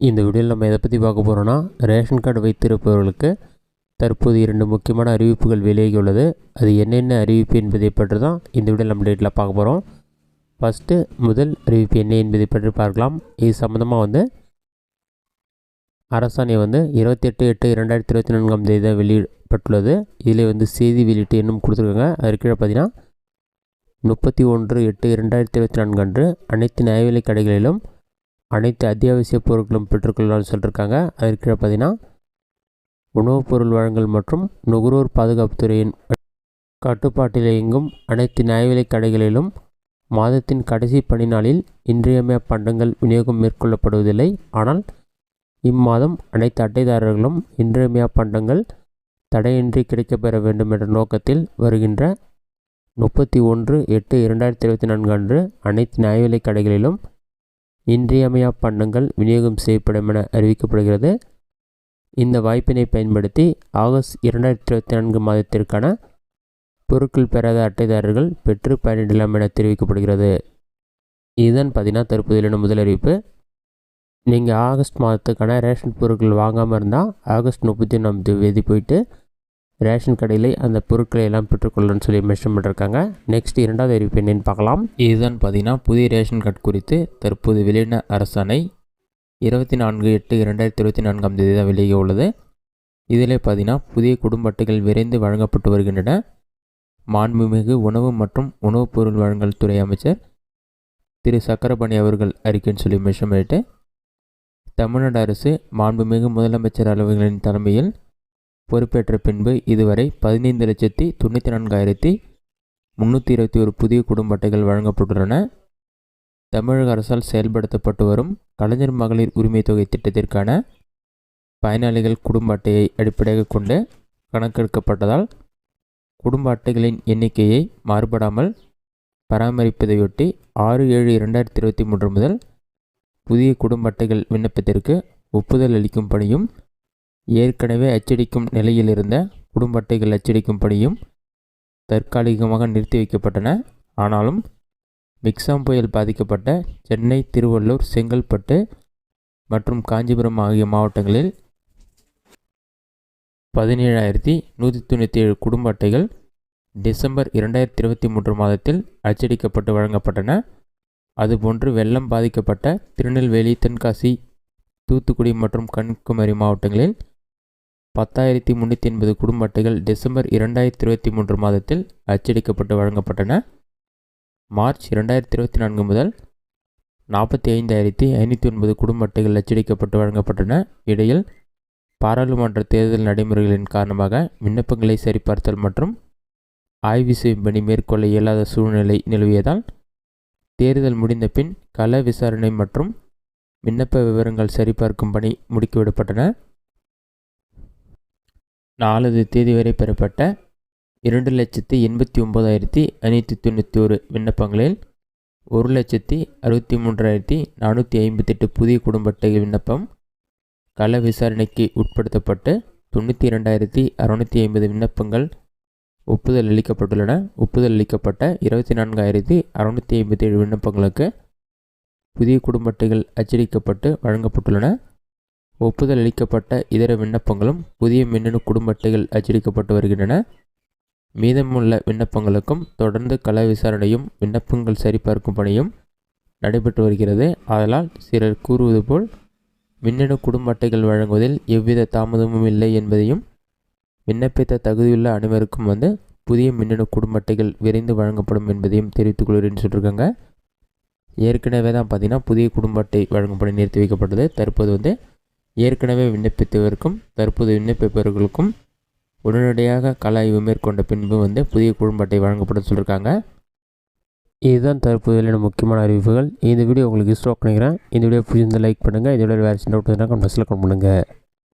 இந்த வீடியோவில் நம்ம எதை பற்றி பார்க்க போகிறோன்னா, ரேஷன் கார்டு வைத்திருப்பவர்களுக்கு தற்போது 2 முக்கியமான அறிவிப்புகள் வெளியாகி உள்ளது. அது என்னென்ன அறிவிப்பு என்பதை பற்றி தான் இந்த வீடியோவில் நம்ம டேட்டில் பார்க்க போகிறோம். ஃபஸ்ட்டு முதல் அறிவிப்பு என்ன என்பதை பற்றி பார்க்கலாம். இது சம்மந்தமாக அரசாணை 28/8/2024 தேதி தான் வெளியிடப்பட்டுள்ளது. இதில் செய்தி வெளியீட்டு எண்ணும் கொடுத்துருக்காங்க. அதற்கு கீழே பார்த்தீங்கன்னா 31/8/2024 அன்று அனைத்து நியாய விலைக் கடைகளிலும் அனைத்து அத்தியாவசிய பொருட்களும் பெற்றுக்கொள்ளலாம்னு சொல்லியிருக்காங்க. அதற்கு கீழே பார்த்தீங்கன்னா உணவுப் பொருள் வழங்கல் மற்றும் நுகர்வோர் பாதுகாப்புத்துறையின் கட்டுப்பாட்டில் இயங்கும் அனைத்து நியாய விலைக் கடைகளிலும் மாதத்தின் கடைசி பணிநாளில் இன்றியமையா பண்டங்கள் விநியோகம் மேற்கொள்ளப்படுவதில்லை. ஆனால் இம்மாதம் அனைத்து அட்டைதாரர்களும் இன்றியமையா பண்டங்கள் தடையின்றி கிடைக்கப்பெற வேண்டும் என்ற நோக்கத்தில் வருகின்ற 31/8/2024 அன்று அனைத்து நியாய விலைக் கடைகளிலும் இன்றியமையா பண்டங்கள் விநியோகம் செய்யப்படும் என அறிவிக்கப்படுகிறது. இந்த வாய்ப்பினை பயன்படுத்தி ஆகஸ்ட் 2024 மாதத்திற்கான பொருட்கள் பெறாத அட்டைதாரர்கள் பெற்று பயனிடலாம் என தெரிவிக்கப்படுகிறது. இதுதான் பார்த்தீங்கன்னா தற்போதைய முதல் அறிவிப்பு. நீங்கள் ஆகஸ்ட் மாதத்துக்கான ரேஷன் பொருட்கள் வாங்காமல் இருந்தால் ஆகஸ்ட் 31ஆம் தேதி போயிட்டு ரேஷன் கடையில் அந்த பொருட்களை எல்லாம் பெற்றுக்கொள்ளணும்னு சொல்லி மென்ஷன் பண்ணியிருக்காங்க. நெக்ஸ்ட் இரண்டாவது அறிவிப்பு என்னென்னு பார்க்கலாம். இதுதான் பார்த்தீங்கன்னா புதிய ரேஷன் கார்டு குறித்து தற்போது வெளியின அரசாணை 24/8/2024 தேதி தான் வெளியே உள்ளது. இதில் பார்த்தீங்கன்னா புதிய குடும்ப அட்டைகள் விரைந்து வழங்கப்பட்டு வருகின்றன. மாண்புமிகு உணவு மற்றும் உணவுப் பொருள் வழங்கல் துறை அமைச்சர் திரு சக்கரபாணி அவர்கள் அறிக்கைன்னு சொல்லி மென்ஷன் பண்ணிட்டு, தமிழ்நாடு அரசு மாண்புமிகு முதலமைச்சர் அலுவலர்களின் தலைமையில் பொறுப்பேற்ற பின்பு இதுவரை 15,94,321 புதிய குடும்ப அட்டைகள் வழங்கப்பட்டுள்ளன. தமிழக அரசால் செயல்படுத்தப்பட்டு வரும் கலைஞர் மகளிர் உரிமை தொகை திட்டத்திற்கான பயனாளிகள் குடும்ப அட்டையை அடிப்படையாக கொண்டு கணக்கெடுக்கப்பட்டதால் குடும்ப அட்டைகளின் எண்ணிக்கையை மாறுபடாமல் பராமரிப்பதையொட்டி 6/7/2023 முதல் புதிய குடும்ப அட்டைகள் விண்ணப்பத்திற்கு ஒப்புதல் அளிக்கும் பணியும் ஏற்கனவே அச்சடிக்கும் நிலையில் இருந்த குடும்ப அட்டைகள் அச்சடிக்கும் பணியும் தற்காலிகமாக நிறுத்தி வைக்கப்பட்டன. ஆனாலும் மிக்சாம் புயல் பாதிக்கப்பட்ட சென்னை, திருவள்ளூர், செங்கல்பட்டு மற்றும் காஞ்சிபுரம் ஆகிய மாவட்டங்களில் 17,197 குடும்ப அட்டைகள் டிசம்பர் 2023 மாதத்தில் அச்சடிக்கப்பட்டு வழங்கப்பட்டன. அதுபோன்று வெள்ளம் பாதிக்கப்பட்ட திருநெல்வேலி, தென்காசி, தூத்துக்குடி மற்றும் கன்னியாகுமரி மாவட்டங்களில் 10,380 குடும்ப அட்டைகள் டிசம்பர் 2023 மாதத்தில் அச்சடிக்கப்பட்டு வழங்கப்பட்டன. மார்ச் 2024 முதல் 45,509 குடும்ப அட்டைகள் அச்சடிக்கப்பட்டு வழங்கப்பட்டன. இடையில் பாராளுமன்ற தேர்தல் நடைமுறைகளின் காரணமாக விண்ணப்பங்களை சரிபார்த்தல் மற்றும் ஆய்வு செய்யும் பணி மேற்கொள்ள இயலாத சூழ்நிலை நிலவியதால் தேர்தல் முடிந்த பின் கள விசாரணை மற்றும் விண்ணப்ப விவரங்கள் சரிபார்க்கும் பணி முடுக்கிவிடப்பட்டன. 4 தேதி வரை பெறப்பட்ட 2,89,591 விண்ணப்பங்களில் 1,63,458 புதிய குடும்ப அட்டை விண்ணப்பம் கள விசாரணைக்கு உட்படுத்தப்பட்டு 92,650 விண்ணப்பங்கள் ஒப்புதல் அளிக்கப்பட்டுள்ளன. ஒப்புதல் அளிக்கப்பட்ட 24,657 விண்ணப்பங்களுக்கு புதிய குடும்ப அட்டைகள் அச்சடிக்கப்பட்டு வழங்கப்பட்டுள்ளன. ஒப்புதல் அளிக்கப்பட்ட இதர விண்ணப்பங்களும் புதிய மின்னணு குடும்ப அட்டைகள் அச்சடிக்கப்பட்டு வருகின்றன. மீதமுள்ள விண்ணப்பங்களுக்கும் தொடர்ந்து கள விசாரணையும் விண்ணப்பங்கள் சரிபார்க்கும் பணியும் நடைபெற்று வருகிறது. ஆதலால் சிலர் கூறுவது போல் மின்னணு குடும்ப அட்டைகள் வழங்குவதில் எவ்வித தாமதமும் இல்லை என்பதையும் விண்ணப்பித்த தகுதியுள்ள அனைவருக்கும் புதிய மின்னணு குடும்ப அட்டைகள் விரைந்து வழங்கப்படும் என்பதையும் தெரிவித்துக் கொள்கிறேன்னு சொல்லியிருக்காங்க. ஏற்கனவே தான் பார்த்தீங்கன்னா புதிய குடும்ப அட்டை வழங்கும் பணி நிறுத்தி வைக்கப்பட்டது. தற்போது ஏற்கனவே விண்ணப்பித்தவருக்கும் தற்போது விண்ணப்பிப்பவர்களுக்கும் உடனடியாக கள ஆய்வு மேற்கொண்ட பின்பு புதிய குடும்ப அட்டை வழங்கப்படும் சொல்லியிருக்காங்க. இதுதான் தற்போதைய முக்கியமான அறிவிப்புகள். இந்த வீடியோ உங்களுக்கு யூஸ்ஃபுல்லாக நினைக்கிறேன். இந்த வீடியோ பிடிச்சிருந்தால் லைக் பண்ணுங்கள். இதோட வேறு சின்ன டவுட் இருந்தால் கமெண்ட்ஸில் கமெண்ட் பண்ணுங்கள்.